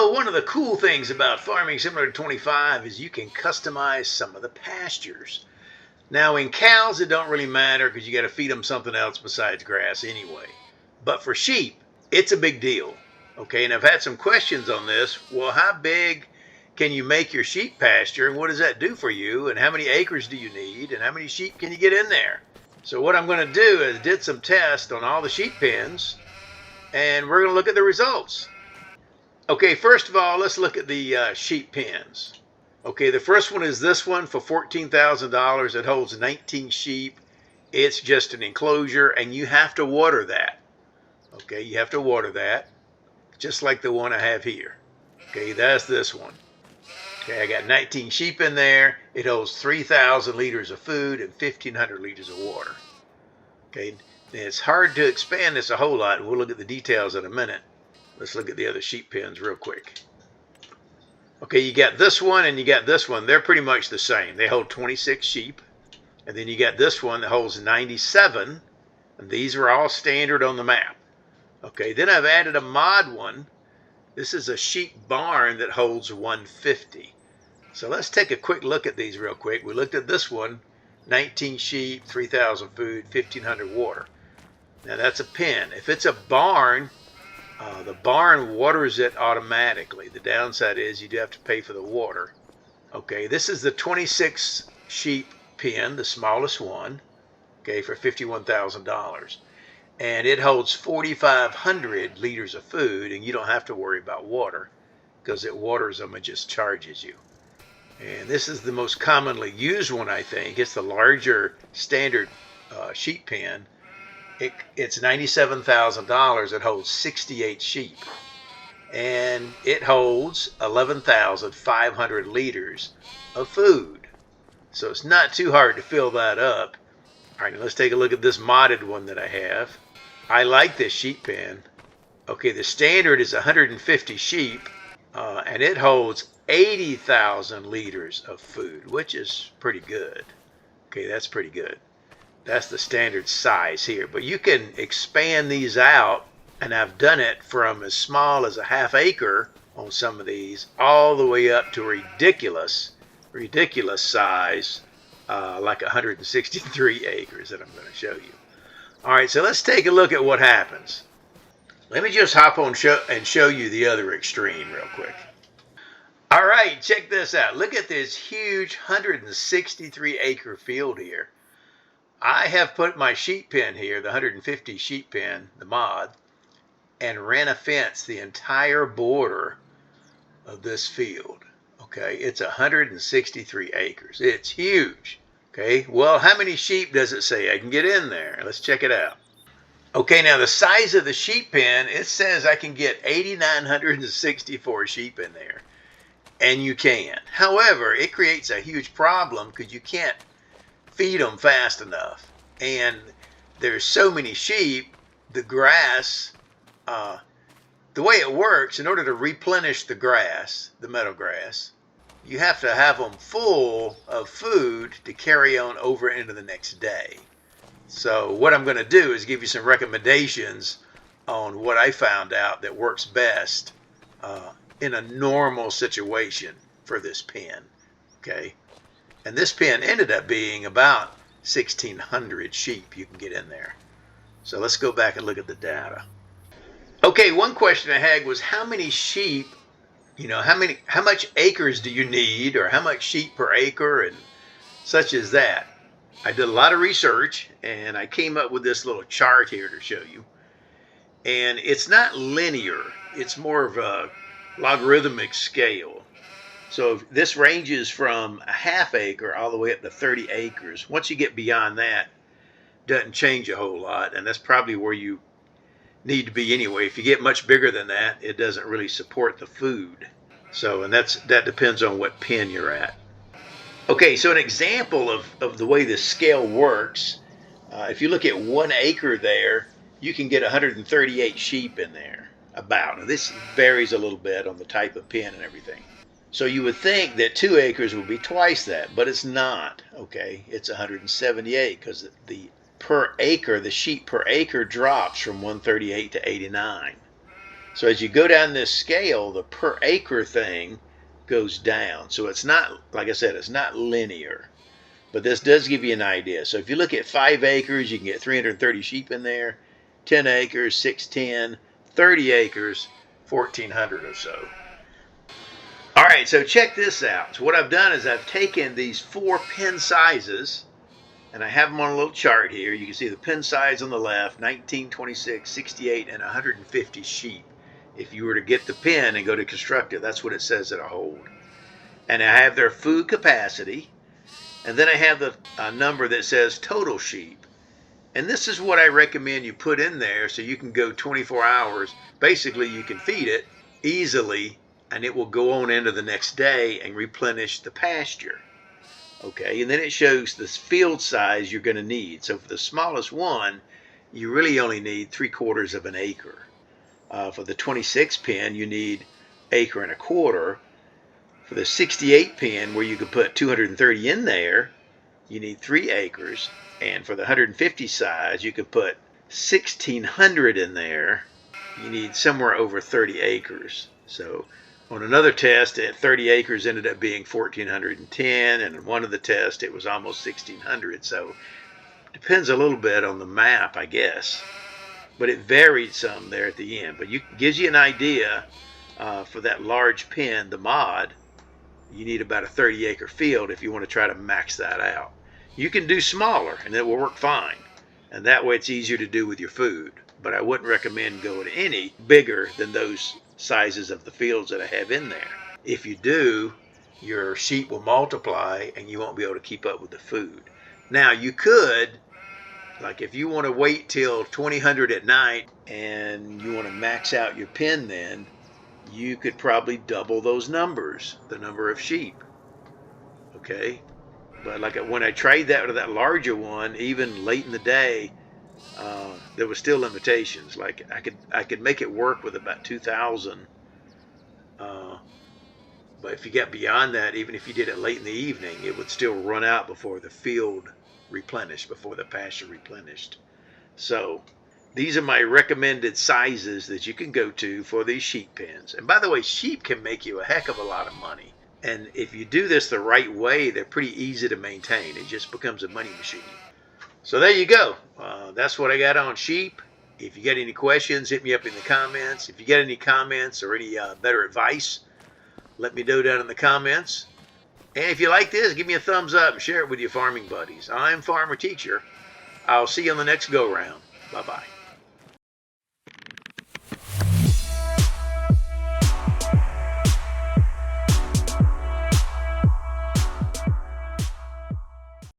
So one of the cool things about farming similar to 25 is you can customize some of the pastures. Now in cows it don't really matter because you got to feed them something else besides grass anyway. But for sheep, it's a big deal. Okay, and I've had some questions on this. Well, how big can you make your sheep pasture, and what does that do for you, and how many acres do you need, and how many sheep can you get in there? So what I'm going to do is did some tests on all the sheep pens, and we're going to look at the results. Okay, first of all, let's look at the sheep pens. Okay, the first one is this one for $14,000. It holds 19 sheep. It's just an enclosure, and you have to water that. Okay, you have to water that, just like the one I have here. Okay, that's this one. Okay, I got 19 sheep in there. It holds 3,000 liters of food and 1,500 liters of water. Okay, it's hard to expand this a whole lot, and we'll look at the details in a minute. Let's look at the other sheep pens real quick. Okay, you got this one and you got this one. They're pretty much the same. They hold 26 sheep. And then you got this one that holds 97. And these are all standard on the map. Okay, then I've added a mod one. This is a sheep barn that holds 150. So let's take a quick look at these real quick. We looked at this one, 19 sheep, 3,000 food, 1,500 water. Now that's a pen. If it's a barn, the barn waters it automatically. The downside is you do have to pay for the water. Okay, this is the 26 sheep pen, the smallest one, okay, for $51,000. And it holds 4,500 liters of food, and you don't have to worry about water because it waters them and just charges you. And this is the most commonly used one, I think. It's the larger standard sheep pen. It's $97,000. It holds 68 sheep. And it holds 11,500 liters of food. So it's not too hard to fill that up. All right, now let's take a look at this modded one that I have. I like this sheep pen. Okay, the standard is 150 sheep, and it holds 80,000 liters of food, which is pretty good. Okay, that's pretty good. That's the standard size here, but you can expand these out, and I've done it from as small as a ½ acre on some of these all the way up to ridiculous size, like 163 acres that I'm going to show you. All right, so let's take a look at what happens. Let me just hop on and show you the other extreme real quick. All right, check this out. Look at this huge 163 acre field here. I have put my sheep pen here, the 150 sheep pen, the mod, and ran a fence the entire border of this field. Okay, it's 163 acres. It's huge. Okay, well, how many sheep does it say I can get in there? Let's check it out. Okay, now the size of the sheep pen, it says I can get 8,964 sheep in there. And you can. However, it creates a huge problem because you can't feed them fast enough. And there's so many sheep, the grass, the way it works, in order to replenish the grass, the meadow grass, you have to have them full of food to carry on over into the next day. So what I'm going to do is give you some recommendations on what I found out that works best in a normal situation for this pen. Okay, and this pen ended up being about 1,600 sheep you can get in there. So let's go back and look at the data. Okay, one question I had was how many sheep, how much acres do you need, or how much sheep per acre and such as that. I did a lot of research and I came up with this little chart here to show you. And it's not linear, it's more of a logarithmic scale. So this ranges from a ½ acre all the way up to 30 acres. Once you get beyond that, it doesn't change a whole lot, and that's probably where you need to be anyway. If you get much bigger than that, it doesn't really support the food. So, and that depends on what pen you're at. Okay, so an example of the way this scale works, if you look at 1 acre there, you can get 138 sheep in there, about. Now, this varies a little bit on the type of pen and everything. So you would think that 2 acres would be twice that, but it's not. Okay, it's 178 because the sheep per acre drops from 138 to 89. So as you go down this scale, the per acre thing goes down. So it's not, like I said, it's not linear. But this does give you an idea. So if you look at 5 acres, you can get 330 sheep in there. 10 acres, 610. 30 acres, 1,400 or so. All right, so check this out. So what I've done is I've taken these 4 pen sizes, and I have them on a little chart here. You can see the pen size on the left, 19, 26, 68, and 150 sheep. If you were to get the pen and go to construct it, that's what it says it'll hold. And I have their food capacity, and then I have the number that says total sheep. And this is what I recommend you put in there so you can go 24 hours. Basically, you can feed it easily, and it will go on into the next day and replenish the pasture. Okay, and then it shows the field size you're going to need. So for the smallest one, you really only need 3/4 of an acre. For the 26 pen, you need 1.25 acres. For the 68 pen, where you could put 230 in there, you need 3 acres. And for the 150 size, you could put 1,600 in there. You need somewhere over 30 acres. So on another test, at 30 acres ended up being 1,410, and in one of the tests, it was almost 1,600. So it depends a little bit on the map, I guess. But it varied some there at the end. But it gives you an idea for that large pen, the mod, you need about a 30-acre field if you want to try to max that out. You can do smaller, and it will work fine. And that way it's easier to do with your food. But I wouldn't recommend going any bigger than those sizes of the fields that I have in there. If you do, your sheep will multiply, and you won't be able to keep up with the food. Now, you could, like if you want to wait till 2000 at night and you want to max out your pen, then you could probably double those numbers, the number of sheep. Okay, but like when I tried that with that larger one, even late in the day, there was still limitations. Like I could make it work with about 2,000, but if you get beyond that, even if you did it late in the evening, it would still run out before the field replenished, before the pasture replenished. So these are my recommended sizes that you can go to for these sheep pens. And by the way, sheep can make you a heck of a lot of money. And if you do this the right way, they're pretty easy to maintain. It just becomes a money machine. So there you go. That's what I got on sheep. If you got any questions, hit me up in the comments. If you got any comments or any better advice, let me know down in the comments. And if you like this, give me a thumbs up and share it with your farming buddies. I'm Farmer Teacher. I'll see you on the next go-round. Bye-bye.